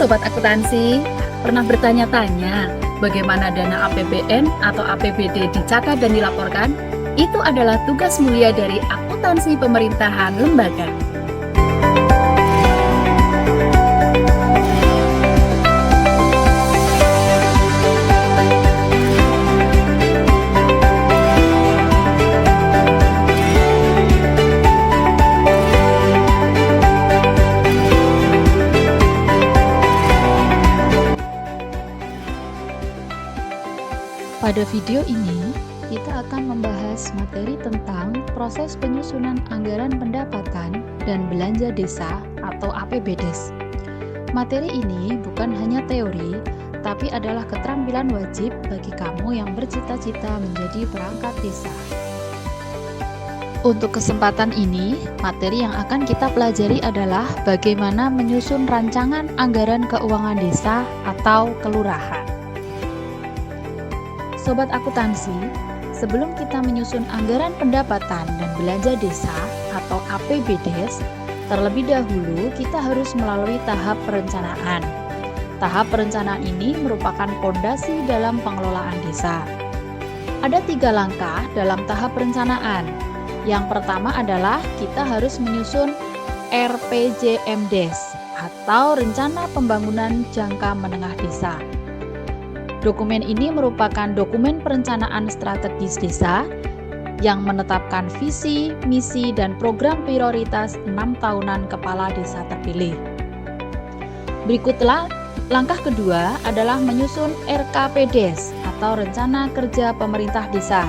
Sobat Akuntansi, pernah bertanya-tanya bagaimana dana APBN atau APBD dicatat dan dilaporkan? Itu adalah tugas mulia dari akuntansi pemerintahan lembaga. Pada video ini, kita akan membahas materi tentang proses penyusunan anggaran pendapatan dan belanja desa atau APBDes. Materi ini bukan hanya teori, tapi adalah keterampilan wajib bagi kamu yang bercita-cita menjadi perangkat desa. Untuk kesempatan ini, materi yang akan kita pelajari adalah bagaimana menyusun rancangan anggaran keuangan desa atau kelurahan. Sobat Akuntansi, sebelum kita menyusun anggaran pendapatan dan belanja desa atau APBDes, terlebih dahulu kita harus melalui tahap perencanaan. Tahap perencanaan ini merupakan fondasi dalam pengelolaan desa. Ada 3 langkah dalam tahap perencanaan. Yang pertama adalah kita harus menyusun RPJMDes atau Rencana Pembangunan Jangka Menengah Desa. Dokumen ini merupakan dokumen perencanaan strategis desa yang menetapkan visi, misi, dan program prioritas 6 tahunan kepala desa terpilih. Berikutlah langkah kedua adalah menyusun RKPDes atau Rencana Kerja Pemerintah Desa.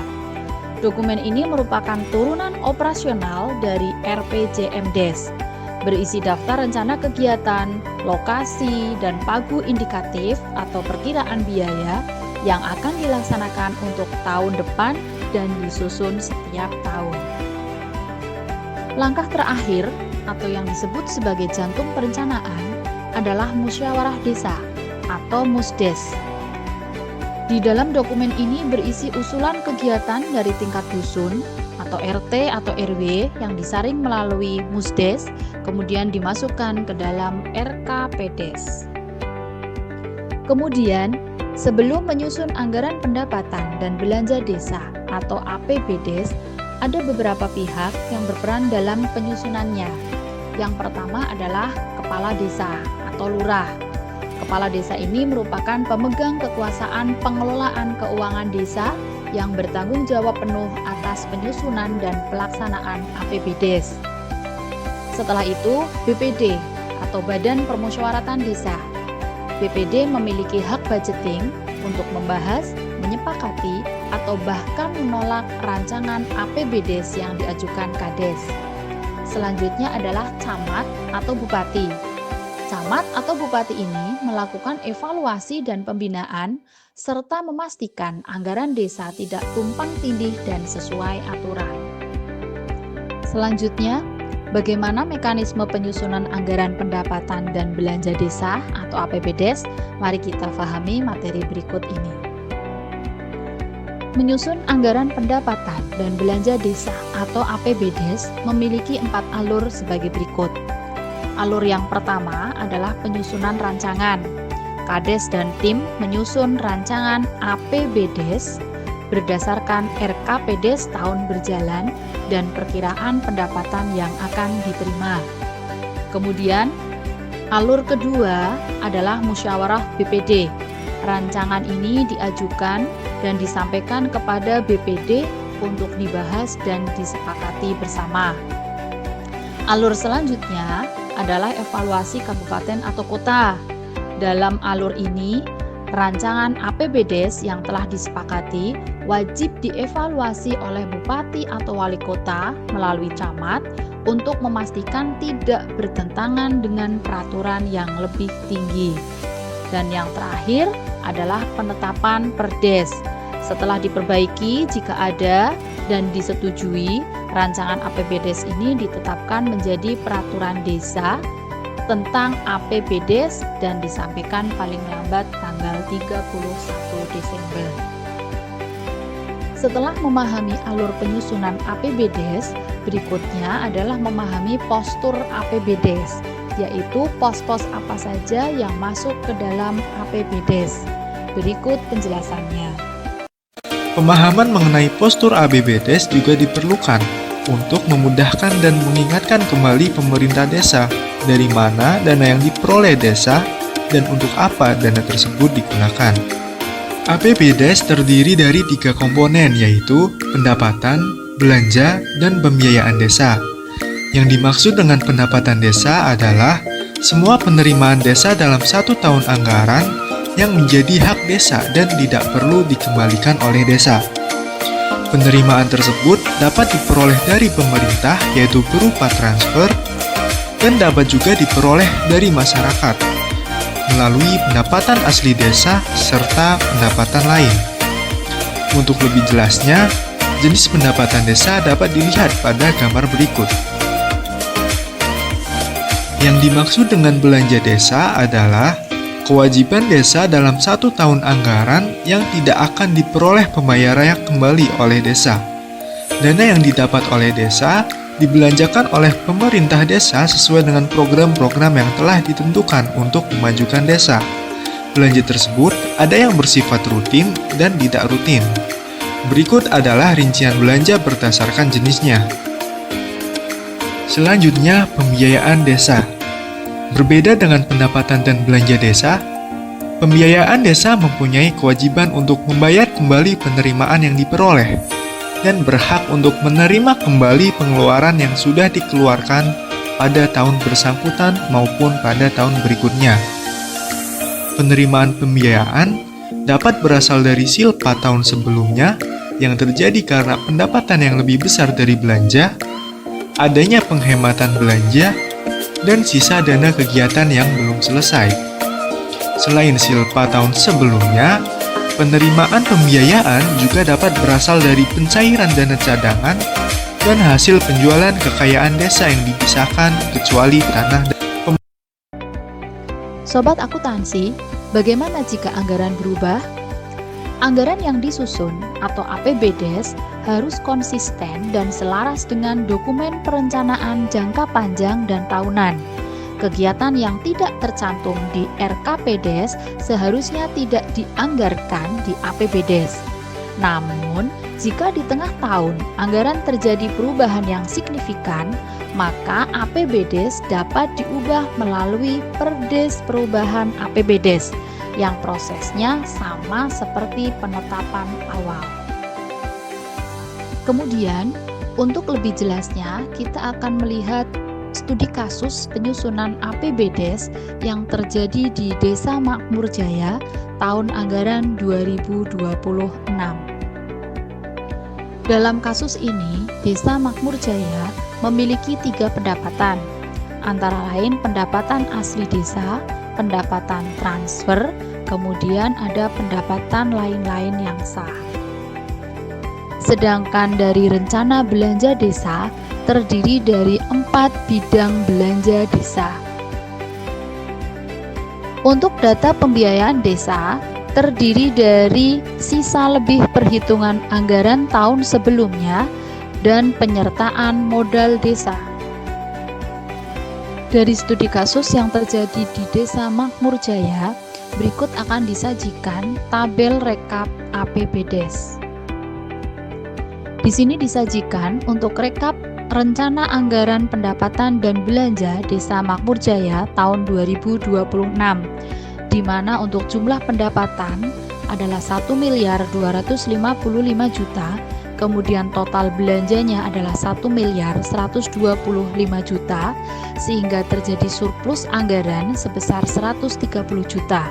Dokumen ini merupakan turunan operasional dari RPJMDes, berisi daftar rencana kegiatan, lokasi, dan pagu indikatif atau perkiraan biaya yang akan dilaksanakan untuk tahun depan dan disusun setiap tahun. Langkah terakhir atau yang disebut sebagai jantung perencanaan adalah musyawarah desa atau musdes. Di dalam dokumen ini berisi usulan kegiatan dari tingkat dusun atau RT atau RW yang disaring melalui musdes, kemudian dimasukkan ke dalam RKPDes. Kemudian, sebelum menyusun anggaran pendapatan dan belanja desa atau APBDes, ada beberapa pihak yang berperan dalam penyusunannya. Yang pertama adalah kepala desa atau lurah. Kepala desa ini merupakan pemegang kekuasaan pengelolaan keuangan desa yang bertanggung jawab penuh atas penyusunan dan pelaksanaan APBDes. Setelah itu, BPD atau Badan Permusyawaratan Desa. BPD memiliki hak budgeting untuk membahas, menyepakati, atau bahkan menolak rancangan APBDes yang diajukan Kades. Selanjutnya adalah camat atau bupati. Camat atau bupati ini melakukan evaluasi dan pembinaan serta memastikan anggaran desa tidak tumpang tindih dan sesuai aturan. Selanjutnya, bagaimana mekanisme penyusunan anggaran pendapatan dan belanja desa atau APBDes? Mari kita pahami materi berikut ini. Menyusun anggaran pendapatan dan belanja desa atau APBDes memiliki 4 alur sebagai berikut. Alur yang pertama adalah penyusunan rancangan. Kades dan tim menyusun rancangan APBDes berdasarkan RKPDes tahun berjalan dan perkiraan pendapatan yang akan diterima. Kemudian, alur kedua adalah musyawarah BPD. Rancangan ini diajukan dan disampaikan kepada BPD untuk dibahas dan disepakati bersama. Alur selanjutnya adalah evaluasi kabupaten atau kota. Dalam alur ini, rancangan APBDes yang telah disepakati wajib dievaluasi oleh bupati atau wali kota melalui camat untuk memastikan tidak bertentangan dengan peraturan yang lebih tinggi. Dan yang terakhir adalah penetapan perdes. Setelah diperbaiki jika ada dan disetujui, rancangan APBDes ini ditetapkan menjadi peraturan desa tentang APBDes dan disampaikan paling lambat tanggal 31 Desember. Setelah memahami alur penyusunan APBDes, berikutnya adalah memahami postur APBDes. yaitu pos-pos apa saja yang masuk ke dalam APBDes. Berikut penjelasannya. Pemahaman mengenai postur APBDes juga diperlukan untuk memudahkan dan mengingatkan kembali pemerintah desa dari mana dana yang diperoleh desa dan untuk apa dana tersebut digunakan. APBDes terdiri dari 3 komponen, yaitu pendapatan, belanja, dan pembiayaan desa. Yang dimaksud dengan pendapatan desa adalah semua penerimaan desa dalam 1 tahun anggaran yang menjadi hak desa dan tidak perlu dikembalikan oleh desa. Penerimaan tersebut dapat diperoleh dari pemerintah, yaitu berupa transfer, dan dapat juga diperoleh dari masyarakat melalui pendapatan asli desa serta pendapatan lain. Untuk lebih jelasnya, jenis pendapatan desa dapat dilihat pada gambar berikut. Yang dimaksud dengan belanja desa adalah kewajiban desa dalam 1 tahun anggaran yang tidak akan diperoleh pembayarannya kembali oleh desa. Dana yang didapat oleh desa dibelanjakan oleh pemerintah desa sesuai dengan program-program yang telah ditentukan untuk memajukan desa. Belanja tersebut ada yang bersifat rutin dan tidak rutin. Berikut adalah rincian belanja berdasarkan jenisnya. Selanjutnya, pembiayaan desa. Berbeda dengan pendapatan dan belanja desa, pembiayaan desa mempunyai kewajiban untuk membayar kembali penerimaan yang diperoleh dan berhak untuk menerima kembali pengeluaran yang sudah dikeluarkan pada tahun bersangkutan maupun pada tahun berikutnya. Penerimaan pembiayaan dapat berasal dari silpa tahun sebelumnya yang terjadi karena pendapatan yang lebih besar dari belanja, adanya penghematan belanja, dan sisa dana kegiatan yang belum selesai. Selain silpa tahun sebelumnya, penerimaan pembiayaan juga dapat berasal dari pencairan dana cadangan dan hasil penjualan kekayaan desa yang dipisahkan kecuali tanah dan Sobat akuntansi, bagaimana jika anggaran berubah? Anggaran yang disusun atau APBDes harus konsisten dan selaras dengan dokumen perencanaan jangka panjang dan tahunan. Kegiatan yang tidak tercantum di RKPDes seharusnya tidak dianggarkan di APBDes. Namun, jika di tengah tahun anggaran terjadi perubahan yang signifikan, maka APBDes dapat diubah melalui Perdes Perubahan APBDes yang prosesnya sama seperti penetapan awal. Kemudian, untuk lebih jelasnya, kita akan melihat studi kasus penyusunan APBDes yang terjadi di Desa Makmur Jaya tahun anggaran 2026. Dalam kasus ini, Desa Makmur Jaya memiliki 3 pendapatan, antara lain pendapatan asli desa, pendapatan transfer, kemudian ada pendapatan lain-lain yang sah. Sedangkan dari rencana belanja desa terdiri dari 4 bidang belanja desa. Untuk data pembiayaan desa terdiri dari sisa lebih perhitungan anggaran tahun sebelumnya dan penyertaan modal desa. Dari studi kasus yang terjadi di Desa Makmur Jaya, berikut akan disajikan tabel rekap APBDes. Di sini disajikan untuk rekap rencana anggaran pendapatan dan belanja Desa Makmur Jaya tahun 2026, di mana untuk jumlah pendapatan adalah 1.255 juta, kemudian total belanjanya adalah 1.125 juta, sehingga terjadi surplus anggaran sebesar 130 juta.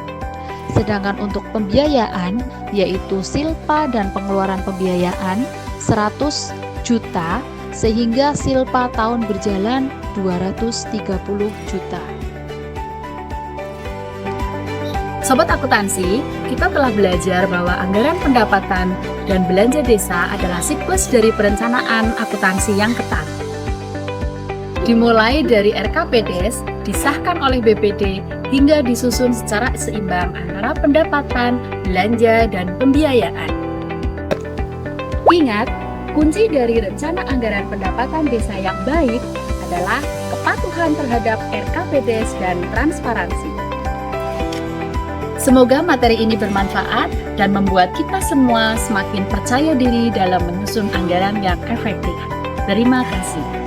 Sedangkan untuk pembiayaan, yaitu silpa dan pengeluaran pembiayaan 100 juta, sehingga silpa tahun berjalan 230 juta. Sobat akuntansi, kita telah belajar bahwa anggaran pendapatan dan belanja desa adalah siklus dari perencanaan akuntansi yang ketat. Dimulai dari RKPDes, disahkan oleh BPD, hingga disusun secara seimbang antara pendapatan, belanja, dan pembiayaan. Ingat, kunci dari rencana anggaran pendapatan desa yang baik adalah kepatuhan terhadap RKPDes dan transparansi. Semoga materi ini bermanfaat dan membuat kita semua semakin percaya diri dalam menyusun anggaran yang efektif. Terima kasih.